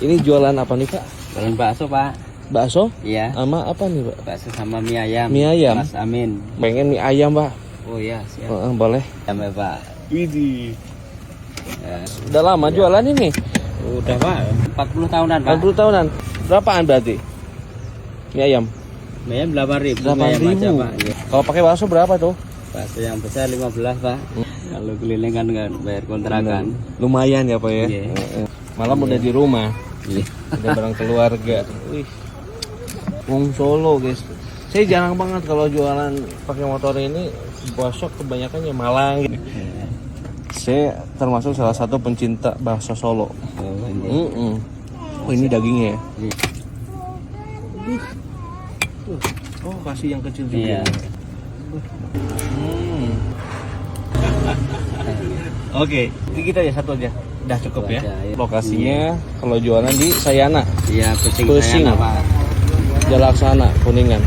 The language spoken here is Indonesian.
Ini jualan apa nih Pak? Jualan bakso, Pak. Bakso? Iya. Sama apa nih Pak? Bakso sama mie ayam. Mie ayam? Mas Amin. Pengen mie ayam Pak. Oh iya, siap. Boleh. Sampai, Pak. Widih. Ya. Udah lama jualan ini? Udah, Pak. 40 tahunan, Pak. 40 tahunan. Berapaan berarti? Mie ayam? Mie ayam 8.000. 8.000. Mie ayam aja, Pak. Iya. Kalau pakai bakso berapa tuh? Bakso yang besar 15, Pak. Kalau keliling kan nggak bayar kontrakan. Lumayan ya Pak ya. Iya. Malam udah di rumah. Iya. Udah bareng keluarga. Wih. Wong Solo guys. Saya jarang banget kalau jualan pakai motor ini. Bakso kebanyakan ya Malang gitu. Saya termasuk salah satu pencinta bakso Solo. Oh, ini. Oh ini dagingnya ya. Iya. Oh kasih yang kecil juga. Iya. Oke, ini kita ya satu aja. Udah cukup ya. Aja, ya. Lokasinya kalau jualan di Sayana, Iya, pusing Pusing. saya, Pak. Jalaksana, Kuningan.